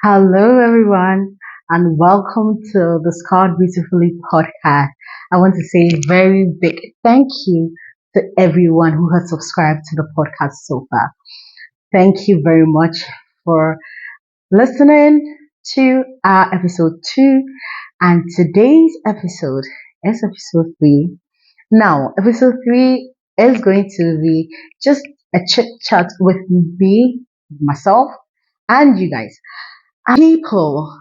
Hello, everyone, and welcome to the Scarred Beautifully podcast. I want to say a very big thank you to everyone who has subscribed to the podcast so far. Thank you very much for listening to our episode 2, and today's episode is episode 3. Now, episode 3 is going to be just a chit chat with me, myself, and you guys. People,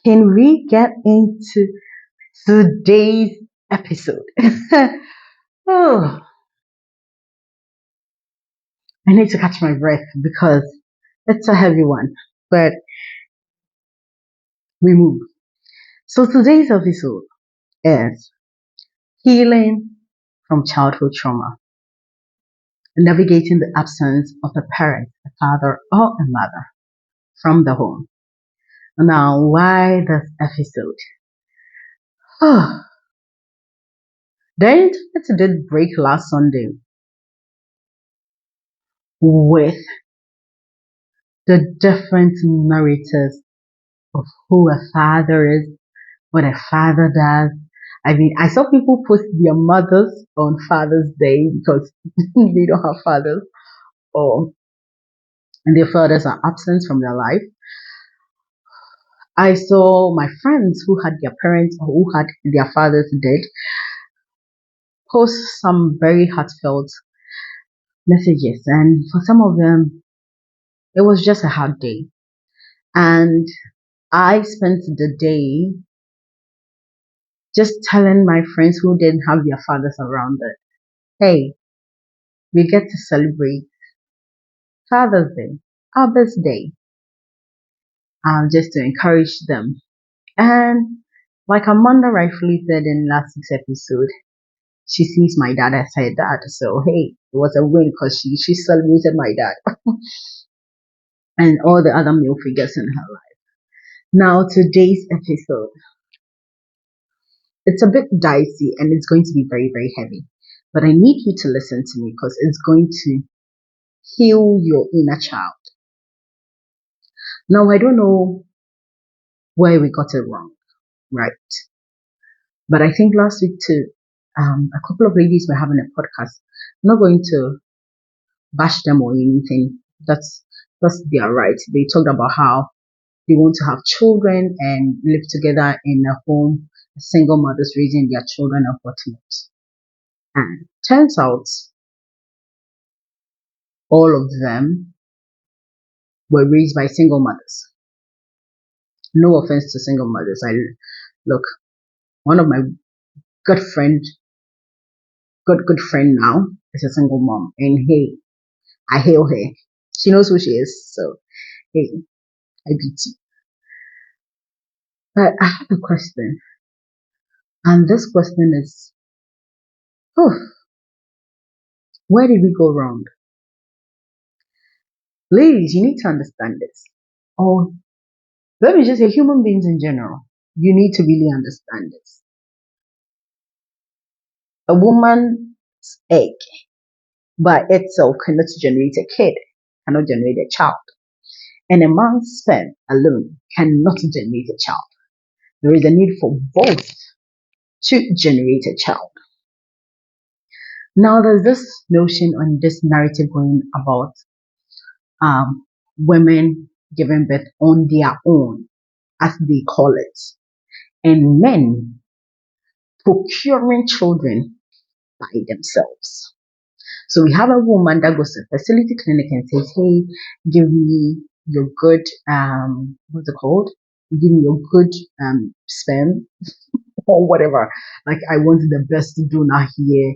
can we get into today's episode? Oh, I need to catch my breath because it's a heavy one, but we move. So today's episode is healing from childhood trauma, navigating the absence of a parent, a father, or a mother from the home. Now, why this episode? Oh, the internet did break last Sunday with the different narratives of who a father is, what a father does. I mean, I saw people post their mothers on Father's Day because they don't have fathers or their fathers are absent from their life. I saw my friends who had their parents or who had their fathers dead post some very heartfelt messages. And for some of them, it was just a hard day. And I spent the day just telling my friends who didn't have their fathers around that, hey, we get to celebrate Father's Day, Father's Day, just to encourage them. And like Amanda rightfully said in last week's episode, she sees my dad as her dad. So hey, it was a win because she celebrated my dad and all the other male figures in her life. Now today's episode, it's a bit dicey and it's going to be very, very heavy. But I need you to listen to me because it's going to heal your inner child. Now I don't know where we got it wrong, right? But I think last week too, a couple of ladies were having a podcast. I'm not going to bash them or anything. That's their right. They talked about how they want to have children and live together in a home, a single mothers raising their children and whatnot. And turns out all of them were raised by single mothers. No offense to single mothers. I look, one of my good friend, good friend now is a single mom, and hey, I hail her. She knows who she is, so hey, I beat you. But I have a question, and this question is, oh, where did we go wrong? Ladies, you need to understand this. Or let me just say, human beings in general, you need to really understand this. A woman's egg by itself cannot generate a kid, cannot generate a child. And a man's sperm alone cannot generate a child. There is a need for both to generate a child. Now, there's this notion and this narrative going about women giving birth on their own, as they call it, and men procuring children by themselves. So we have a woman that goes to a fertility clinic and says, "Hey, give me your good what's it called? Give me your good sperm or whatever. Like I want the best donor here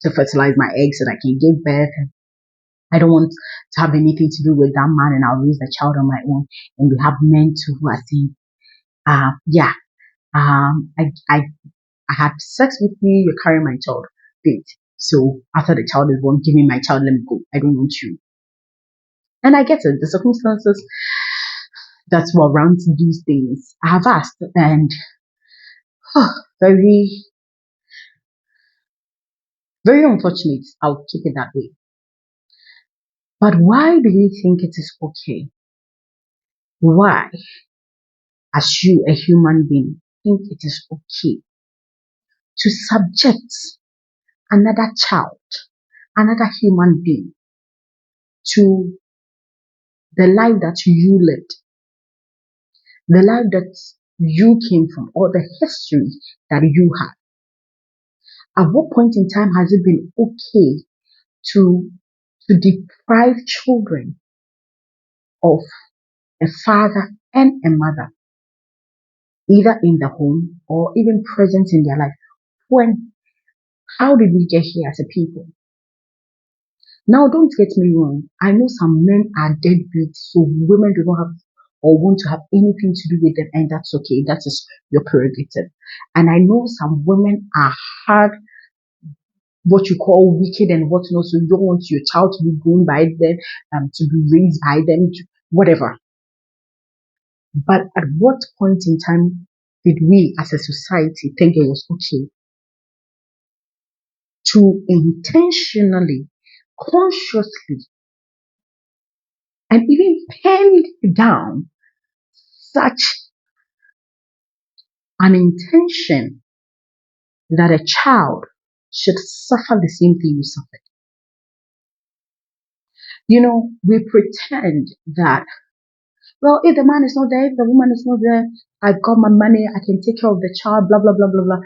to fertilize my eggs so that I can give birth. I don't want to have anything to do with that man and I'll raise the child on my own." And we have men too who are saying, yeah, I had sex with you, you're carrying my child. Great. So after the child is born, give me my child, let me go. I don't want you. And I get it. The circumstances that were around these things I have asked and very, very unfortunate. I'll keep it that way. But why do we think it is okay Why, as you, a human being, think it is okay to subject another child, another human being to the life that you lived, the life that you came from, or the history that you had? At what point in time has it been okay to deprive children of a father and a mother, either in the home or even present in their life? When, how did we get here as a people? Now, don't get me wrong. I know some men are deadbeats, so women do not have or want to have anything to do with them, and that's okay. That is your prerogative. And I know some women are hard, what you call wicked and whatnot, so you don't want your child to be grown by them, to be raised by them, whatever. But at what point in time did we as a society think it was okay to intentionally, consciously, and even penned down such an intention that a child should suffer the same thing you suffered? We pretend that, well, if the man is not there, if the woman is not there, I've got my money, I can take care of the child, blah, blah, blah, blah, blah.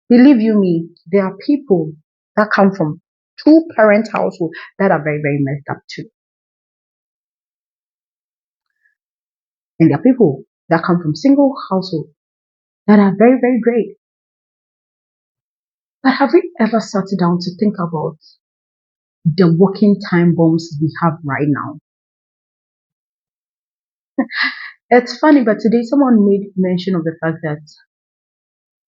Believe you me, there are people that come from two-parent household that are very, very messed up too. And there are people that come from single household that are very, very great. But have we ever sat down to think about the working time bombs we have right now? It's funny, but today someone made mention of the fact that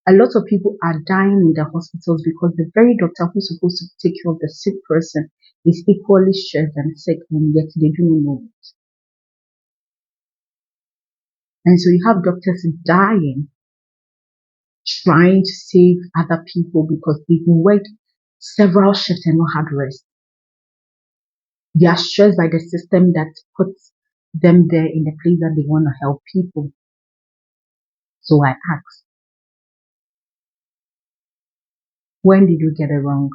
a lot of people are dying in the hospitals because the very doctor who's supposed to take care of the sick person is equally stressed and sick, and yet they don't know it. And so you have doctors dying trying to save other people because they've worked several shifts and not had rest. They are stressed by the system that puts them there in the place that they want to help people. So I ask, when did you get it wrong?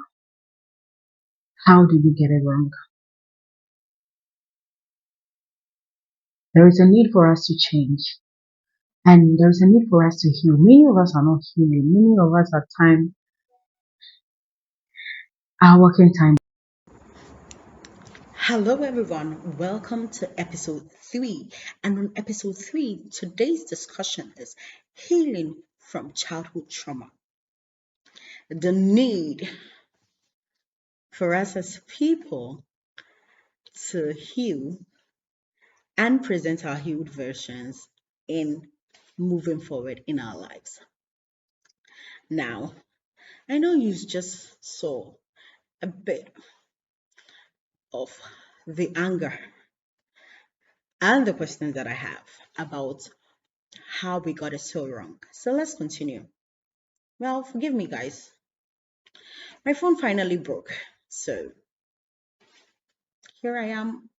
How did you get it wrong? There is a need for us to change. And there is a need for us to heal. Many of us are not healing. Many of us at times are working time. Hello, everyone. Welcome to episode 3. And on episode 3, today's discussion is healing from childhood trauma. The need for us as people to heal and present our healed versions in moving forward in our lives. Now, I know you just saw a bit of the anger and the questions that I have about how we got it so wrong. So let's continue. Well, forgive me, guys. My phone finally broke. So here I am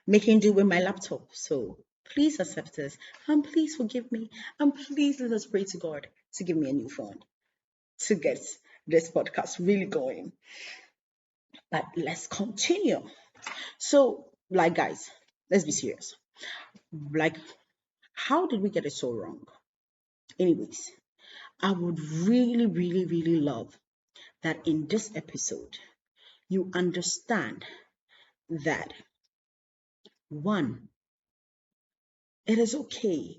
making do with my laptop. So please accept this and please forgive me and please let us pray to God to give me a new phone to get this podcast really going. But let's continue. So, guys, let's be serious. Like, how did we get it so wrong? Anyways, I would really, really, really love that in this episode, you understand that one, it is okay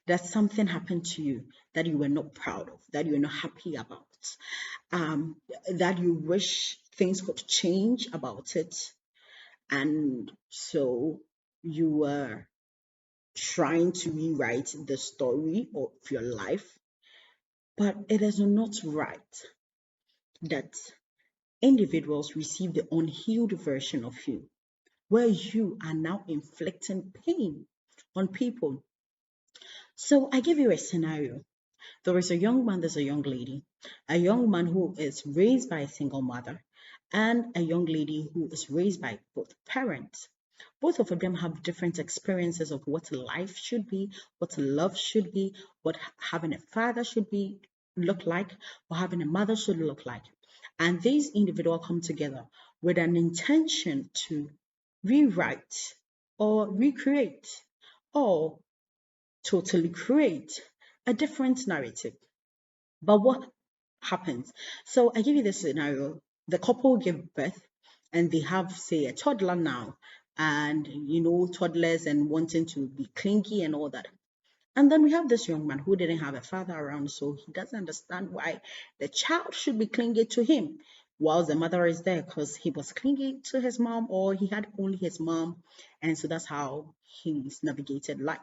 that something happened to you that you were not proud of, that you were not happy about, um, that you wish things could change about it. And so you were trying to rewrite the story of your life. But it is not right that individuals receive the unhealed version of you, where you are now inflicting pain on people. So I give you a scenario. There is a young man, there's a young lady, a young man who is raised by a single mother, and a young lady who is raised by both parents. Both of them have different experiences of what life should be, what love should be, what having a father should be look like, or having a mother should look like. And these individuals come together with an intention to rewrite or recreate or totally create a different narrative. But what happens? So I give you this scenario. The couple give birth and they have, say, a toddler now, and toddlers and wanting to be clingy and all that. And then we have this young man who didn't have a father around, so he doesn't understand why the child should be clingy to him while the mother is there because he was clingy to his mom or he had only his mom. And so that's how he's navigated life.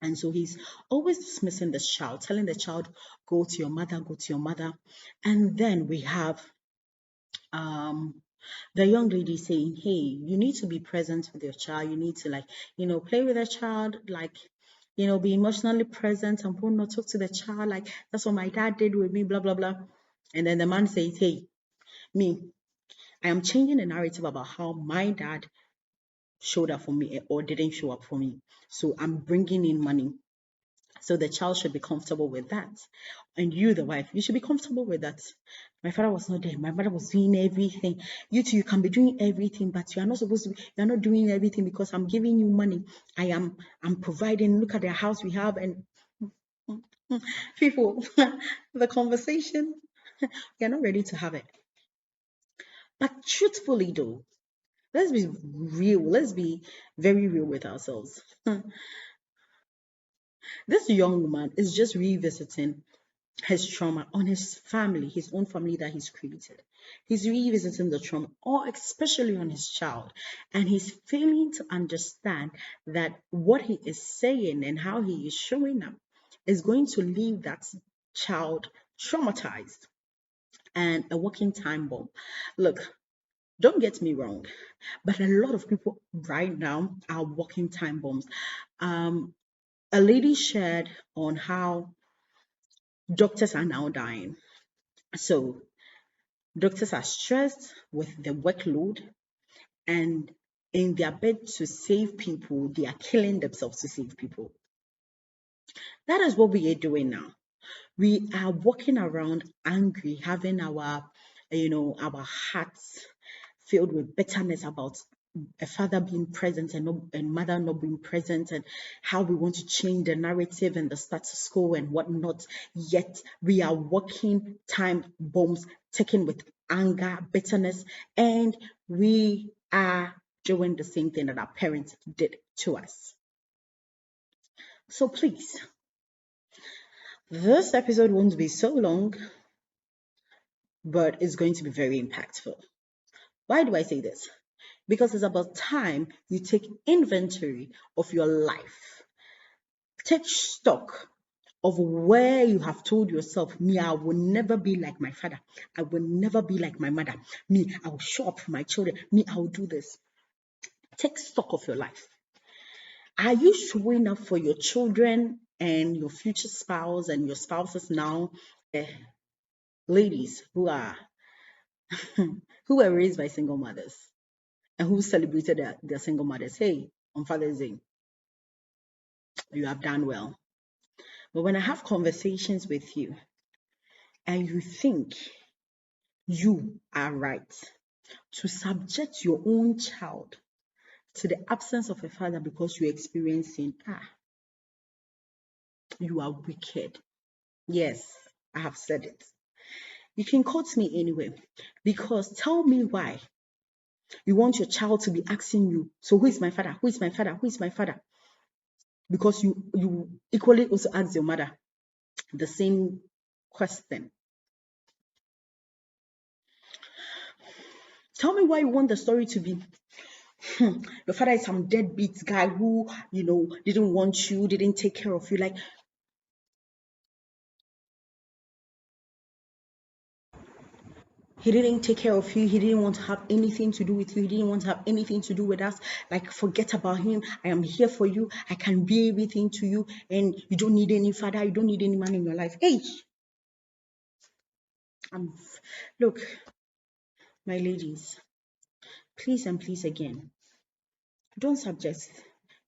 And so he's always dismissing this child, telling the child, go to your mother, go to your mother. And then we have um, the young lady saying, hey, you need to be present with your child. You need to, like, play with the child, like, be emotionally present and will not talk to the child. Like, that's what my dad did with me, blah, blah, blah. And then the man says, hey, me, I am changing the narrative about how my dad showed up for me or didn't show up for me. So I'm bringing in money. So the child should be comfortable with that. And you, the wife, you should be comfortable with that. My father was not there. My mother was doing everything. You too, you can be doing everything, but you are not supposed to be, you're not doing everything because I'm giving you money. I'm providing. Look at the house we have and people, the conversation, you're not ready to have it. But truthfully though, let's be real. Let's be very real with ourselves. This young man is just revisiting his trauma on his family, his own family that he's created. He's revisiting the trauma, or especially on his child. And he's failing to understand that what he is saying and how he is showing up is going to leave that child traumatized and a walking time bomb. Look, don't get me wrong, but a lot of people right now are walking time bombs. Um, a lady shared on how doctors are now dying. So doctors are stressed with the workload and in their bid to save people, they are killing themselves to save people. That is what we are doing now. We are walking around angry, having our hearts filled with bitterness about a father being present and mother not being present, and how we want to change the narrative and the status quo and whatnot. Yet we are walking time bombs taken with anger, bitterness, and we are doing the same thing that our parents did to us. So please, this episode won't be so long, but it's going to be very impactful. Why do I say this? Because it's about time you take inventory of your life. Take stock of where you have told yourself, me, I will never be like my father. I will never be like my mother. Me, I will show up for my children. Me, I will do this. Take stock of your life. Are you showing up for your children and your future spouse and your spouses now? Ladies who are who were raised by single mothers and who celebrated their single mothers. Hey, on Father's Day, you have done well. But when I have conversations with you and you think you are right to subject your own child to the absence of a father because you're experiencing, you are wicked. Yes, I have said it. You can quote me anywhere because tell me why you want your child to be asking you, so who is my father? Who is my father? Who is my father? Because you equally also ask your mother the same question. Tell me why you want the story to be your father is some deadbeat guy who, didn't want you, didn't take care of you. Like, he didn't take care of you. He didn't want to have anything to do with you. He didn't want to have anything to do with us. Like, forget about him. I am here for you. I can be everything to you. And you don't need any father. You don't need any man in your life. Hey, um, look, my ladies, please and please again, Don't subject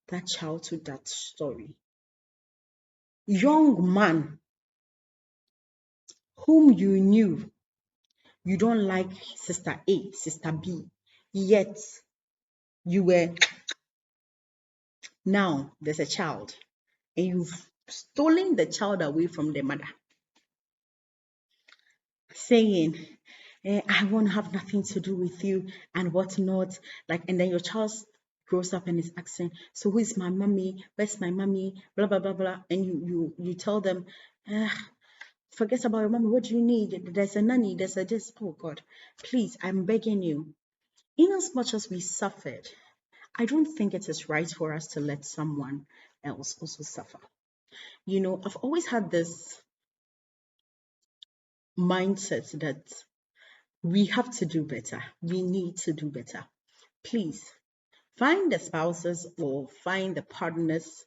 that child to that story. Young man whom you knew you don't like sister A, sister B, yet you were now there's a child and you've stolen the child away from the mother, saying, I won't have nothing to do with you and whatnot. Like, and then your child grows up and is asking, so who is my mommy? Where's my mommy? Blah blah blah blah. And you tell them, ah, forget about your mommy. What do you need? There's a nanny. There's a this. Oh God, please, I'm begging you. In as much as we suffered, I don't think it is right for us to let someone else also suffer. I've always had this mindset that we have to do better. We need to do better. Please find the spouses or find the partners,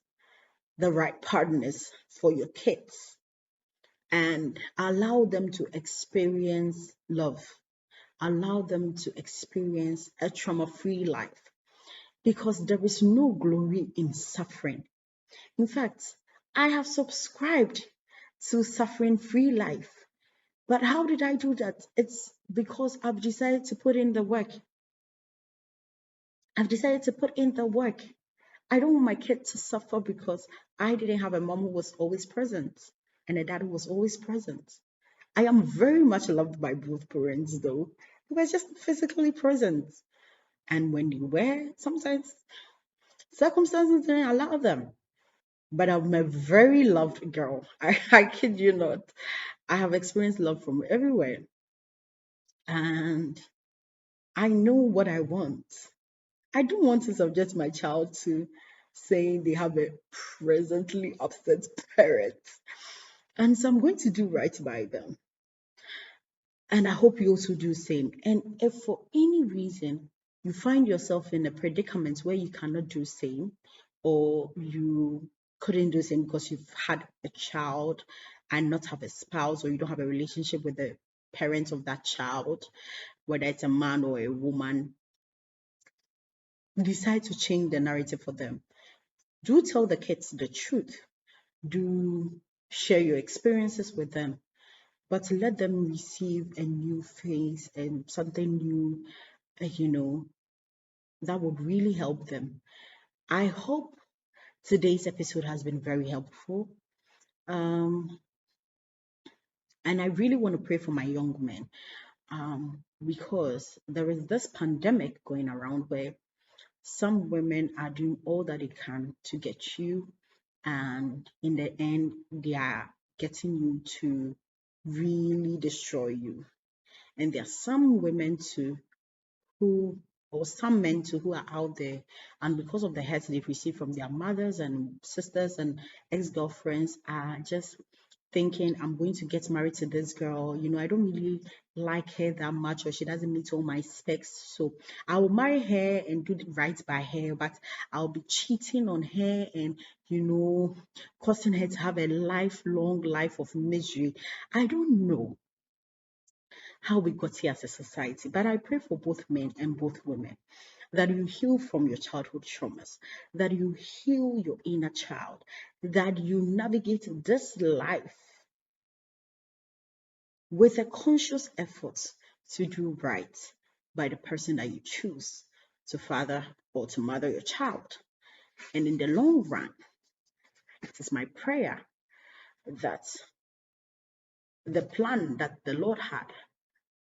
the right partners for your kids, and allow them to experience love. Allow them to experience a trauma free life because there is no glory in suffering. In fact, I have subscribed to suffering free life. But how did I do that? It's because I've decided to put in the work. I've decided to put in the work. I don't want my kid to suffer because I didn't have a mom who was always present and a dad who was always present. I am very much loved by both parents, though. They were just physically present. And when they were, sometimes circumstances didn't allow them. But I'm a very loved girl. I kid you not. I have experienced love from everywhere. And I know what I want. I don't want to subject my child to saying they have a presently upset parent. And so I'm going to do right by them. And I hope you also do the same. And if for any reason you find yourself in a predicament where you cannot do same, or you couldn't do same because you've had a child and not have a spouse, or you don't have a relationship with the parents of that child, whether it's a man or a woman, decide to change the narrative for them. Do tell the kids the truth. Do share your experiences with them, but let them receive a new phase and something new, you know, that would really help them. I hope today's episode has been very helpful. Um, and I really want to pray for my young men because there is this pandemic going around where some women are doing all that they can to get you, and in the end, they are getting you to really destroy you. And there are some women too who, or some men too, who are out there, and because of the hurt they've received from their mothers and sisters and ex-girlfriends, are just thinking, I'm going to get married to this girl. I don't really like her that much, or she doesn't meet all my specs. So I will marry her and do right by her, but I'll be cheating on her and, causing her to have a lifelong life of misery. I don't know how we got here as a society, but I pray for both men and both women that you heal from your childhood traumas, that you heal your inner child, that you navigate this life with a conscious effort to do right by the person that you choose to father or to mother your child. And in the long run, it is my prayer that the plan that the Lord had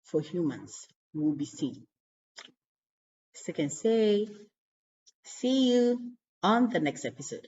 for humans will be seen. So I can say, see you on the next episode.